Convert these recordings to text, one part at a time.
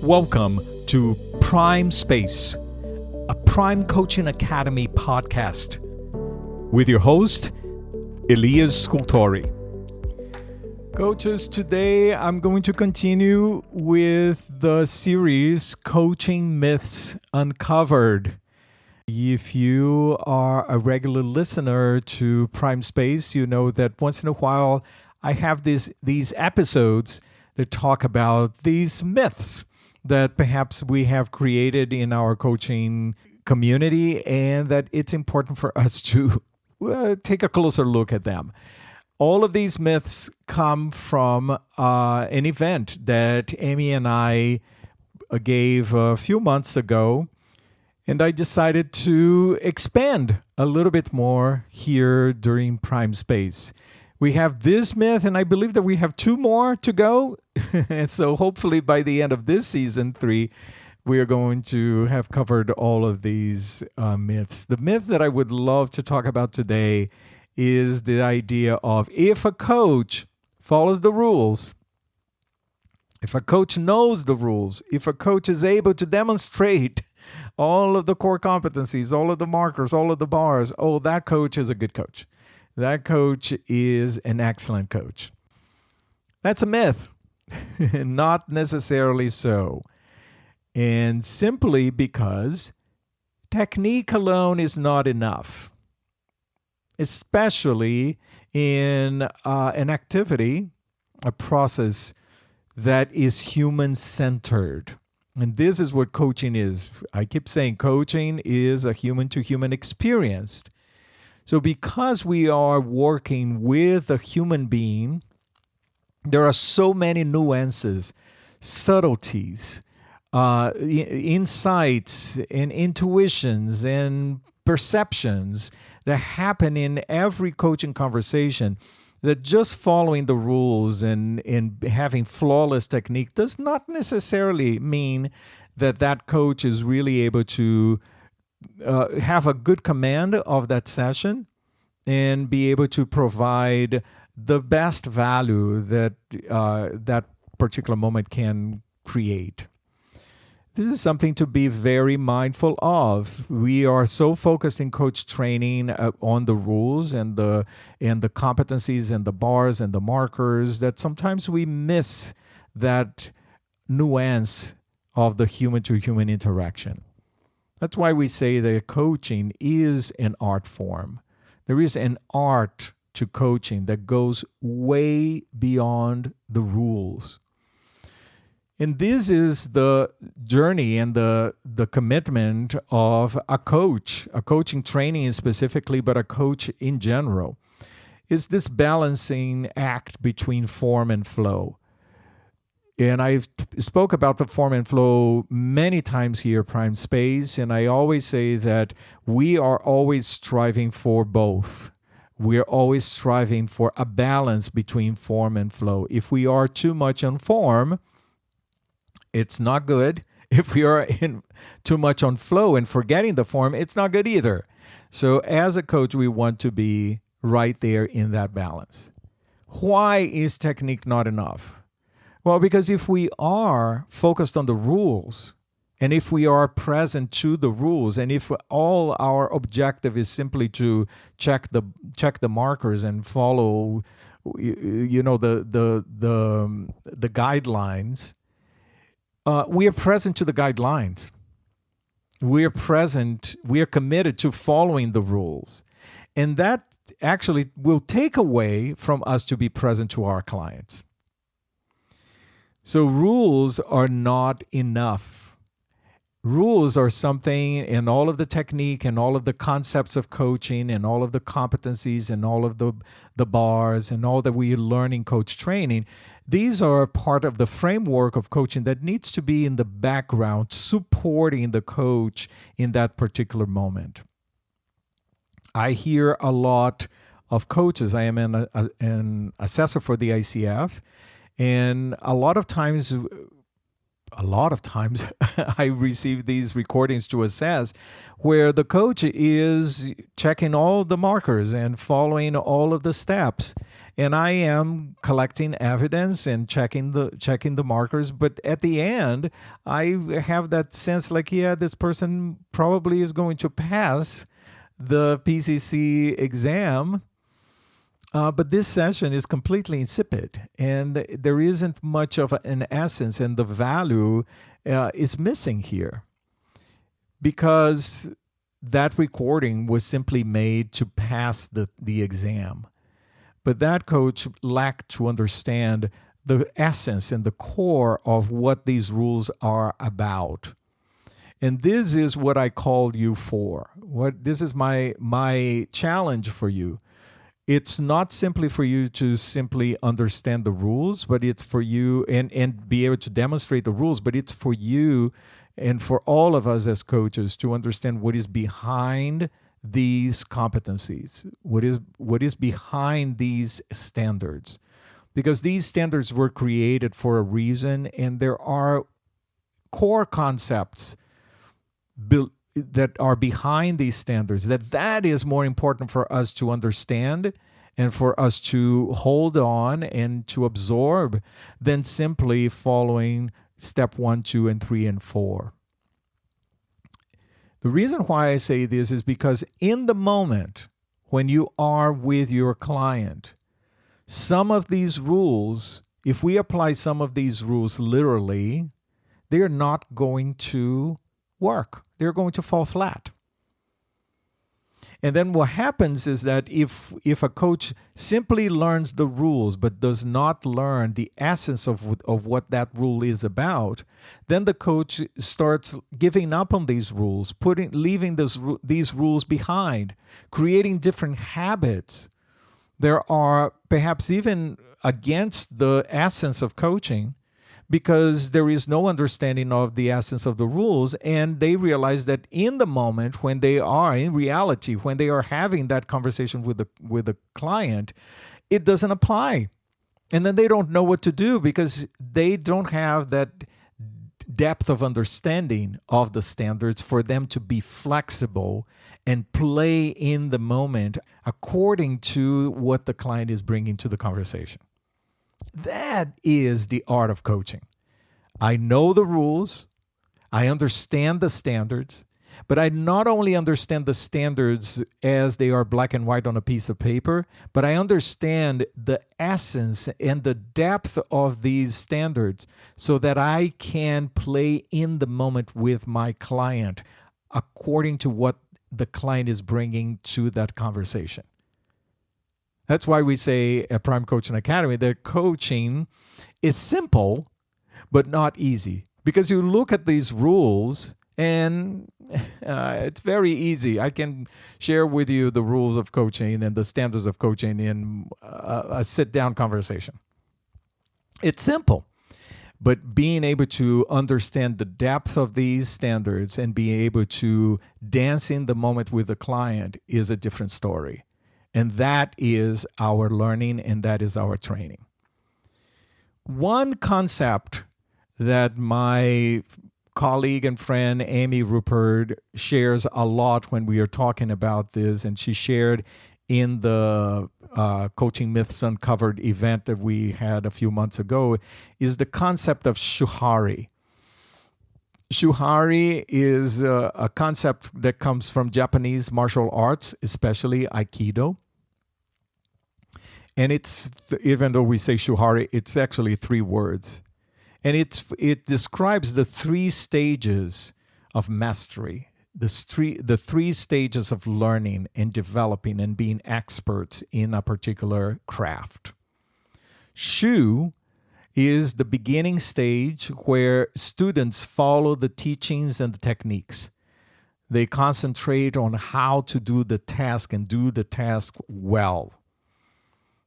Welcome to Prime Space, a Prime Coaching Academy podcast with your host, Elias Shu-ha-ri. Coaches, today I'm going to continue with the series Coaching Myths Uncovered. If you are a regular listener to Prime Space, you know that once in a while I have these episodes that talk about these myths that perhaps we have created in our coaching community, and that it's important for us to take a closer look at them. All of these myths come from an event that Amy and I gave a few months ago, and I decided to expand a little bit more here during Prime Space. We have this myth, and I believe that we have two more to go. And so hopefully by the end of this season 3, we are going to have covered all of these myths. The myth that I would love to talk about today is the idea of if a coach follows the rules, if a coach knows the rules, if a coach is able to demonstrate all of the core competencies, all of the markers, all of the bars, oh, that coach is a good coach. That coach is an excellent coach. That's a myth. Not necessarily so. And simply because technique alone is not enough, especially in an activity, a process that is human-centered. And this is what coaching is. I keep saying coaching is a human-to-human experience. So because we are working with a human being, there are so many nuances, subtleties, insights, and intuitions, and perceptions that happen in every coaching conversation, that just following the rules and having flawless technique does not necessarily mean that that coach is really able to have a good command of that session and be able to provide the best value that that particular moment can create. This is something to be very mindful of. We are so focused in coach training on the rules and the competencies and the bars and the markers that sometimes we miss that nuance of the human-to-human interaction. That's why we say that coaching is an art form. There is an art to coaching that goes way beyond the rules. And this is the journey and the commitment of a coach, a coaching training specifically, but a coach in general, is this balancing act between form and flow. And I spoke about the form and flow many times here, Prime Space, and I always say that we are always striving for both. We are always striving for a balance between form and flow. If we are too much on form, it's not good. If we are too much on flow and forgetting the form, it's not good either. So as a coach, we want to be right there in that balance. Why is technique not enough? Well, because if we are focused on the rules, and if we are present to the rules, and if all our objective is simply to check the markers and follow, the guidelines, we are present to the guidelines. We are present. We are committed to following the rules, and that actually will take away from us to be present to our clients. So rules are not enough. Rules are something, and all of the technique and all of the concepts of coaching and all of the competencies and all of the bars and all that we learn in coach training, these are part of the framework of coaching that needs to be in the background, supporting the coach in that particular moment. I hear a lot of coaches. I am an assessor for the ICF, and a lot of times a lot of times I receive these recordings to assess where the coach is checking all the markers and following all of the steps. And I am collecting evidence and checking the markers. But at the end, I have that sense like, yeah, this person probably is going to pass the PCC exam. But this session is completely insipid, and there isn't much of an essence, and the value is missing here because that recording was simply made to pass the exam. But that coach lacked to understand the essence and the core of what these rules are about. And this is what I called you for. This is my challenge for you. It's not simply for you to simply understand the rules, but it's for you and be able to demonstrate the rules, but it's for you and for all of us as coaches to understand what is behind these competencies, what is behind these standards. Because these standards were created for a reason, and there are core concepts that are behind these standards, that is more important for us to understand and for us to hold on and to absorb than simply following step 1, 2, and 3, and 4. The reason why I say this is because in the moment when you are with your client, some of these rules, if we apply some of these rules literally, they're not going to work. They're going to fall flat. And then what happens is that if a coach simply learns the rules but does not learn the essence of what that rule is about, then the coach starts giving up on these rules, leaving these rules behind, creating different habits. There are perhaps even against the essence of coaching, because there is no understanding of the essence of the rules, and they realize that in the moment when they are, in reality, when they are having that conversation with the client, it doesn't apply. And then they don't know what to do because they don't have that depth of understanding of the standards for them to be flexible and play in the moment according to what the client is bringing to the conversation. That is the art of coaching. I know the rules, I understand the standards, but I not only understand the standards as they are black and white on a piece of paper, but I understand the essence and the depth of these standards so that I can play in the moment with my client according to what the client is bringing to that conversation. That's why we say at Prime Coaching Academy that coaching is simple, but not easy. Because you look at these rules and it's very easy. I can share with you the rules of coaching and the standards of coaching in a sit-down conversation. It's simple. But being able to understand the depth of these standards and being able to dance in the moment with the client is a different story. And that is our learning and that is our training. One concept that my colleague and friend Amy Rupert shares a lot when we are talking about this, and she shared in the Coaching Myths Uncovered event that we had a few months ago, is the concept of Shu-ha-ri. Shu-ha-ri is a concept that comes from Japanese martial arts, especially Aikido. And it's, even though we say Shu-ha-ri, it's actually 3 words. And it describes the 3 stages of mastery, the 3 stages of learning and developing and being experts in a particular craft. Shu is the beginning stage where students follow the teachings and the techniques. They concentrate on how to do the task and do the task well.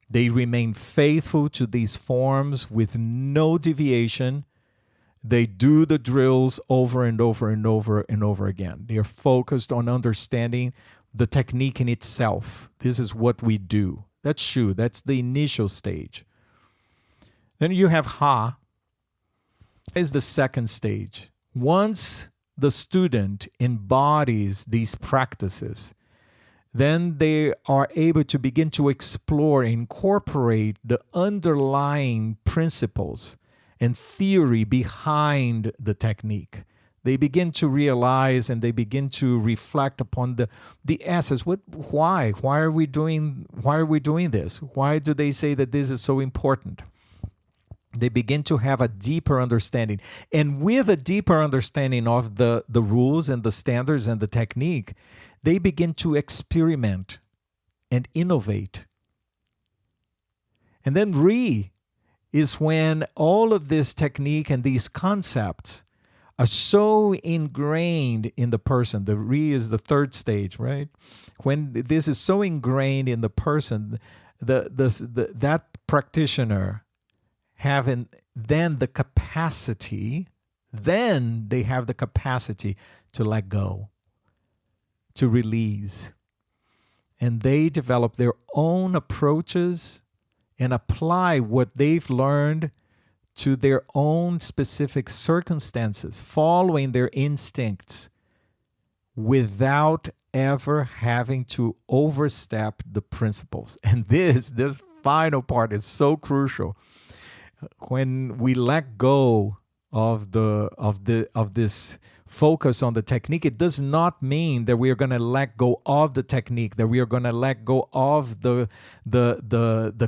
They remain faithful to these forms with no deviation. They do the drills over and over and over and over again. They are focused on understanding the technique in itself. This is what we do. That's Shu. That's the initial stage. Then you have Ha. is the second stage. Once the student embodies these practices, then they are able to begin to explore, incorporate the underlying principles and theory behind the technique. They begin to realize and they begin to reflect upon the essence. Why are we doing this? Why do they say that this is so important? They begin to have a deeper understanding. And with a deeper understanding of the rules and the standards and the technique, they begin to experiment and innovate. And then Ri is when all of this technique and these concepts are so ingrained in the person. The Ri is the third stage, right? When this is so ingrained in the person, that practitioner having then the capacity, then they have the capacity to let go, to release. And they develop their own approaches and apply what they've learned to their own specific circumstances, following their instincts without ever having to overstep the principles. And this final part is so crucial. When we let go of this focus on the technique, it does not mean that we are going to let go of the technique, that we are going to let go of the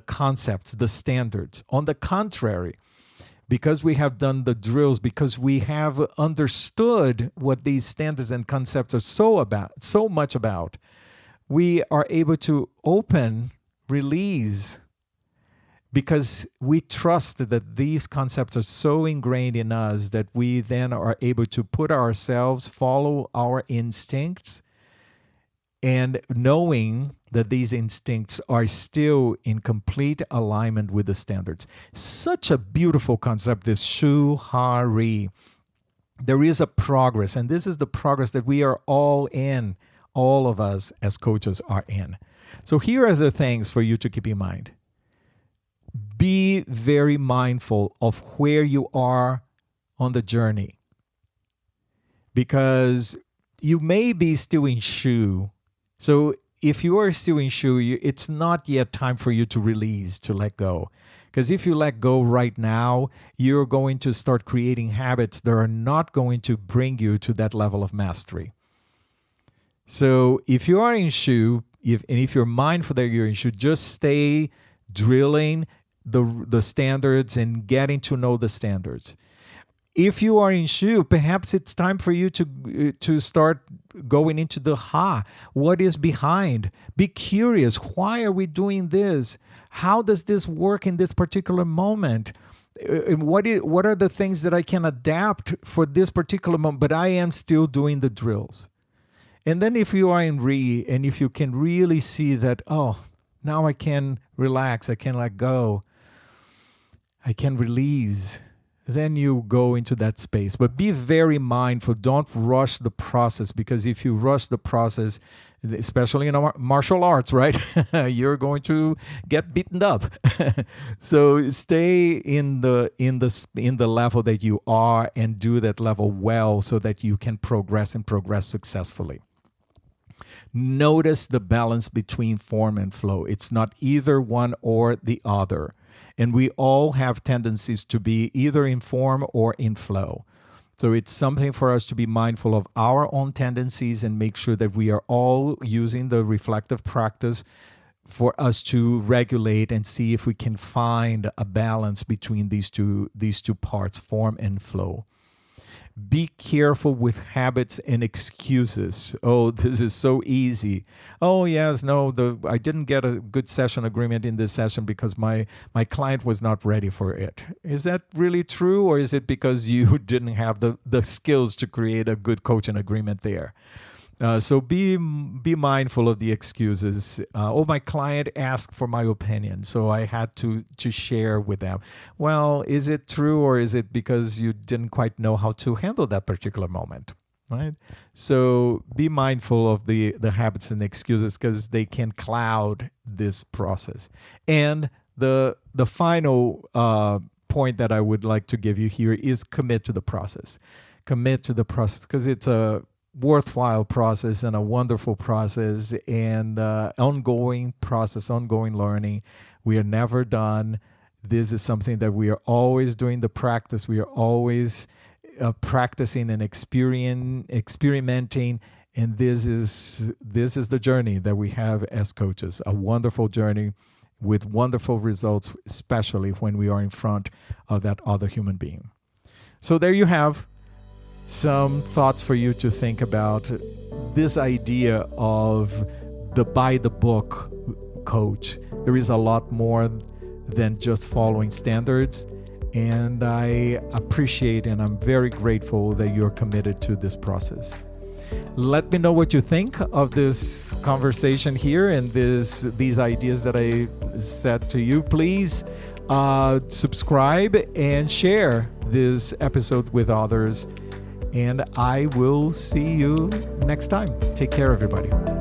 concepts, the standards. On the contrary, because we have done the drills, because we have understood what these standards and concepts are so much about, we are able to open, release, because we trust that these concepts are so ingrained in us that we then are able to put ourselves, follow our instincts, and knowing that these instincts are still in complete alignment with the standards. Such a beautiful concept, this Shu-ha-ri. There is a progress, and this is the progress that we are all in, all of us as coaches are in. So here are the things for you to keep in mind. Be very mindful of where you are on the journey, because you may be still in Shu. So if you are still in Shu, it's not yet time for you to release, to let go. Because if you let go right now, you're going to start creating habits that are not going to bring you to that level of mastery. So if you are in Shu, if you're mindful that you're in Shu, just stay drilling the standards and getting to know the standards. If you are in Shu, perhaps it's time for you to start going into the Ha. What is behind? Be curious. Why are we doing this? How does this work in this particular moment? What are the things that I can adapt for this particular moment? But I am still doing the drills. And then if you are in Ri, and if you can really see that, oh, now I can relax, I can let go, I can release, then you go into that space. But be very mindful. Don't rush the process, because if you rush the process, especially in martial arts, right, you're going to get beaten up. So stay in the level that you are and do that level well, so that you can progress and progress successfully. Notice the balance between form and flow. It's not either one or the other. And we all have tendencies to be either in form or in flow. So it's something for us to be mindful of our own tendencies and make sure that we are all using the reflective practice for us to regulate and see if we can find a balance between these two parts, form and flow. Be careful with habits and excuses. Oh, this is so easy. Oh, yes, no, I didn't get a good session agreement in this session because my client was not ready for it. Is that really true, or is it because you didn't have the skills to create a good coaching agreement there? So be mindful of the excuses. My client asked for my opinion, so I had to share with them. Well, is it true, or is it because you didn't quite know how to handle that particular moment? Right? So be mindful of the habits and excuses, because they can cloud this process. And the final point that I would like to give you here is commit to the process. Commit to the process because it's a worthwhile process and a wonderful process and ongoing process, ongoing learning. We are never done. This is something that we are always doing the practice. We are always practicing and experimenting. And this is the journey that we have as coaches, a wonderful journey with wonderful results, especially when we are in front of that other human being. So there you have some thoughts for you to think about this idea of the by the book coach. There is a lot more than just following standards. And I appreciate and I'm very grateful that you're committed to this process. Let me know what you think of this conversation here and these ideas that I said to you. Please subscribe and share this episode with others. And I will see you next time. Take care, everybody.